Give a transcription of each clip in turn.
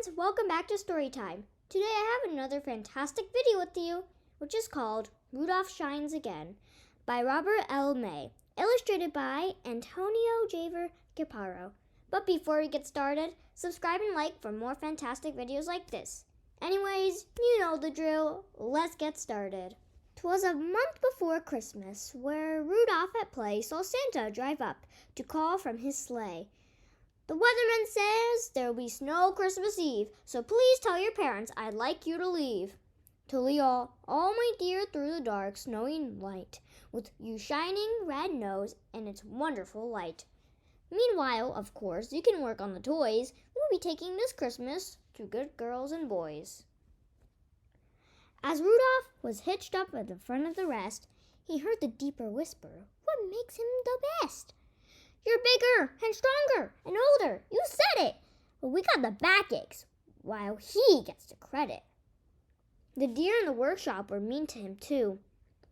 friends, welcome back to Storytime. Today I have another fantastic video with you, which is called Rudolph Shines Again by Robert L. May, illustrated by Antonio Javier Caparo. But before we get started, subscribe and like for more fantastic videos like this. Anyways, you know the drill, let's get started. 'Twas a month before Christmas, where Rudolph at play saw Santa drive up to call from his sleigh. The weatherman says there'll be snow Christmas Eve, so please tell your parents I'd like you to leave. To lead all my dear through the dark, snowy night, with you shining red nose and its wonderful light. Meanwhile, of course, you can work on the toys we'll be taking this Christmas to good girls and boys. As Rudolph was hitched up at the front of the rest, he heard the deeper whisper, "What makes him the best? You're bigger and stronger and older, you said it, but we got the backaches, while he gets the credit." The deer in the workshop were mean to him too.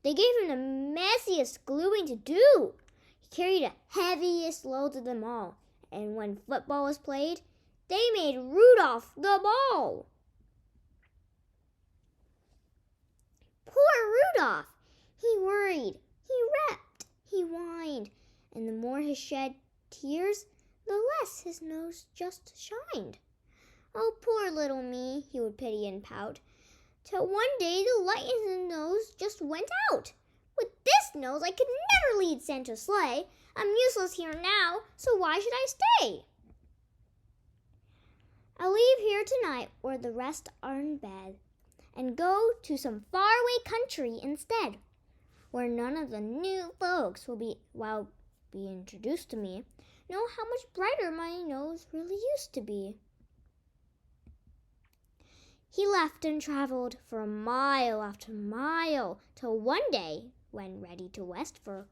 They gave him the messiest gluing to do. He carried the heaviest loads of them all, and when football was played, they made Rudolph the ball. Poor Rudolph! He worried, he wept, he whined, and the more he shed tears, the less his nose just shined. "Oh, poor little me," he would pity and pout, till one day the light in his nose just went out. "With this nose I could never lead Santa's sleigh. I'm useless here now, so why should I stay? I'll leave here tonight where the rest are in bed, and go to some faraway country instead, where none of the new folks will be introduced to me, know how much brighter my nose really used to be." He left and traveled for mile after mile, till one day, when ready to rest for a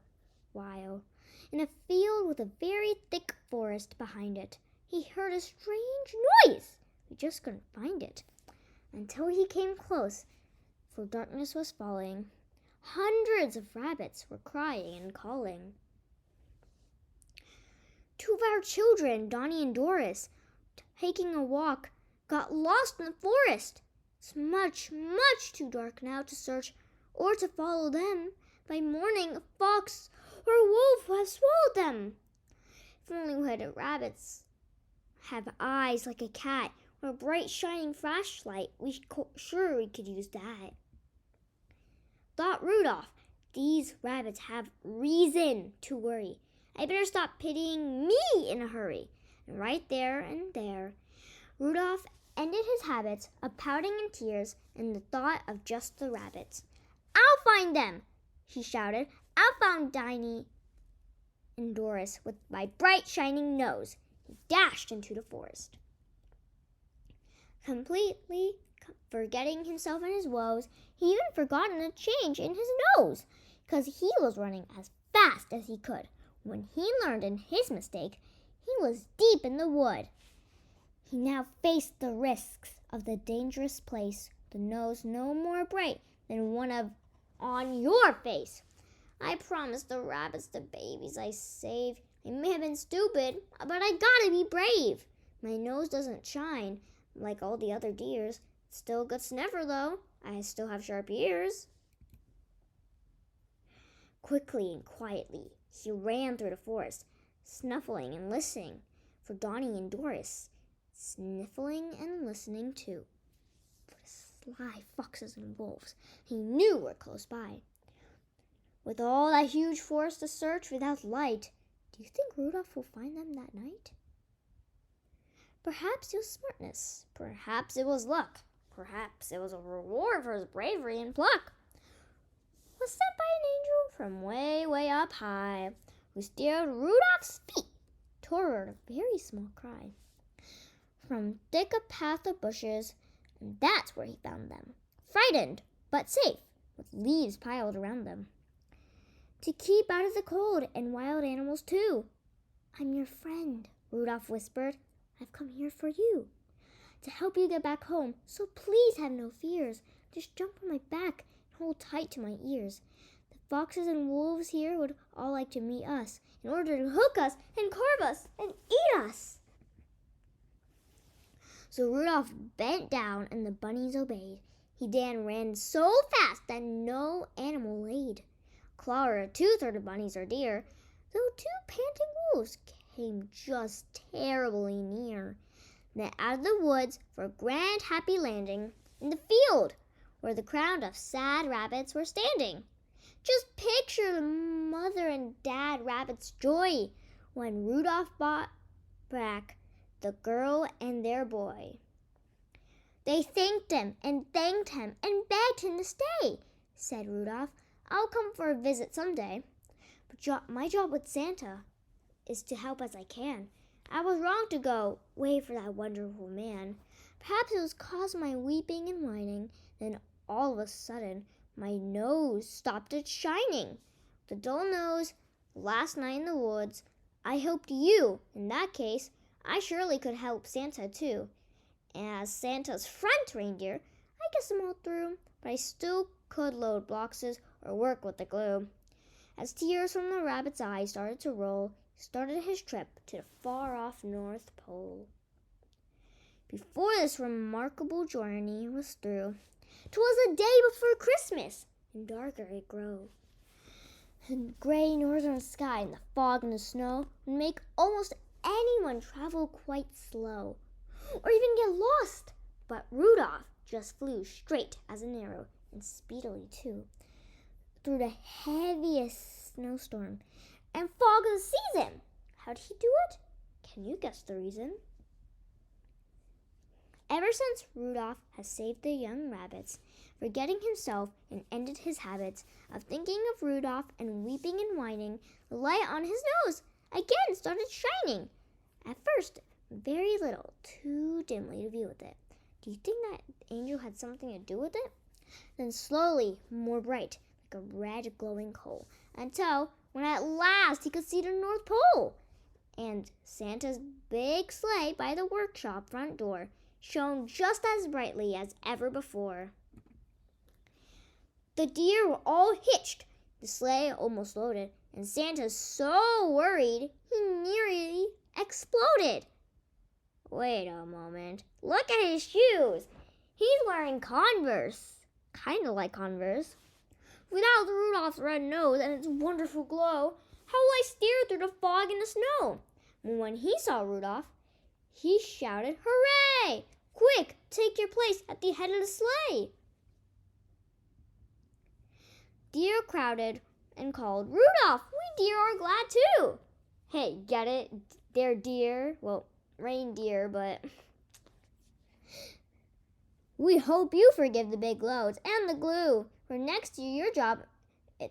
while, in a field with a very thick forest behind it, he heard a strange noise. He just couldn't find it until he came close, for darkness was falling. Hundreds of rabbits were crying and calling. "Two of our children, Donnie and Doris, taking a walk, got lost in the forest. It's much, much too dark now to search or to follow them. By morning, a fox or a wolf will have swallowed them. If only we had rabbits have eyes like a cat, or a bright shining flashlight, sure we could use that." Thought Rudolph, "These rabbits have reason to worry. I better stop pitying me in a hurry." And right there and there, Rudolph ended his habits of pouting and tears in the thought of just the rabbits. "I'll find them," he shouted. "I'll find Donnie and Doris with my bright shining nose." He dashed into the forest. Completely forgetting himself and his woes, he even forgotten a change in his nose, because he was running as fast as he could. When he learned in his mistake, he was deep in the wood. He now faced the risks of the dangerous place, the nose no more bright than one of "On your face." "I promised the rabbits the babies I saved. I may have been stupid, but I gotta be brave. My nose doesn't shine like all the other deers. It's still a good sniffer, though. I still have sharp ears." Quickly and quietly, he ran through the forest, snuffling and listening for Donnie and Doris, sniffling and listening too for the sly foxes and wolves he knew were close by. With all that huge forest to search without light, do you think Rudolph will find them that night? Perhaps it was smartness, perhaps it was luck, perhaps it was a reward for his bravery and pluck, was sent by an angel from way, way up high, who steered Rudolph's feet toward a very small cry. From thick a path of bushes, and that's where he found them, frightened but safe, with leaves piled around them, to keep out of the cold and wild animals too. "I'm your friend," Rudolph whispered. "I've come here for you, to help you get back home, so please have no fears. Just jump on my back and hold tight to my ears. The foxes and wolves here would all like to meet us, in order to hook us and carve us and eat us." So Rudolph bent down and the bunnies obeyed. He then ran so fast that no animal laid claw or a tooth or the bunnies or deer, though two panting wolves came just terribly near. Then out of the woods for a grand happy landing in the field where the crowd of sad rabbits were standing. Just picture the mother and dad rabbits' joy when Rudolph brought back the girl and their boy. They thanked him and begged him to stay, said Rudolph. I'll come for a visit someday. But my job with Santa is to help as I can. I was wrong to go wait for that wonderful man. Perhaps it was caused by my weeping and whining. Then all of a sudden, my nose stopped its shining. The dull nose, last night in the woods, I helped you. In that case, I surely could help Santa too. And as Santa's front reindeer, I guess I'm all through, but I still could load boxes or work with the glue. As tears from the rabbit's eyes started to roll, he started his trip to the far-off North Pole. Before this remarkable journey was through, 'twas the day before Christmas, and darker it grew. The gray northern sky and the fog and the snow would make almost anyone travel quite slow, or even get lost. But Rudolph just flew straight as an arrow, and speedily too, through the heaviest snowstorm and fog of the season. How'd he do it? Can you guess the reason? Ever since Rudolph has saved the young rabbits, forgetting himself and ended his habits of thinking of Rudolph and weeping and whining, the light on his nose again started shining. At first, very little, too dimly to view with it. Do you think that angel had something to do with it? Then slowly, more bright, like a red glowing coal, until when at last he could see the North Pole. And Santa's big sleigh by the workshop front door shone just as brightly as ever before. The deer were all hitched, the sleigh almost loaded, and Santa so worried he nearly exploded. Wait a moment. Look at his shoes. He's wearing Converse. Kind of like Converse. Without Rudolph's red nose and its wonderful glow, how will I steer through the fog and the snow? And when he saw Rudolph, he shouted, Hooray! Quick, take your place at the head of the sleigh. Deer crowded and called, Rudolph, we deer are glad too. Hey, get it? They're deer. Well, reindeer, but we hope you forgive the big loads and the glue. For next year, your job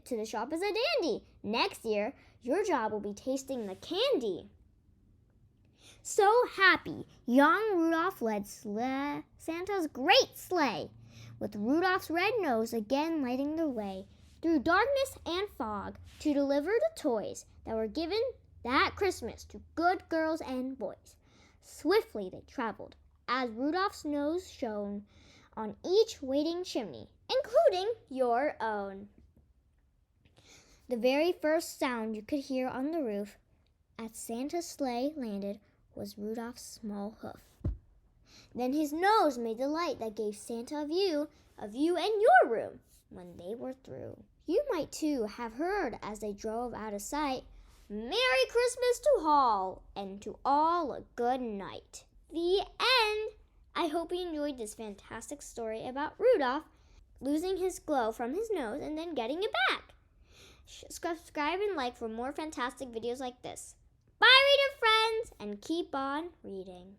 to the shop is a dandy. Next year, your job will be tasting the candy. So happy, young Rudolph led Santa's great sleigh, with Rudolph's red nose again lighting the way through darkness and fog to deliver the toys that were given that Christmas to good girls and boys. Swiftly they traveled as Rudolph's nose shone on each waiting chimney, including your own. The very first sound you could hear on the roof as Santa's sleigh landed was Rudolph's small hoof. Then his nose made the light that gave Santa a view of you and your room when they were through. You might too have heard as they drove out of sight, Merry Christmas to all, and to all a good night. The end. I hope you enjoyed this fantastic story about Rudolph losing his glow from his nose and then getting it back. Subscribe and like for more fantastic videos like this. Bye, reader friends, and keep on reading.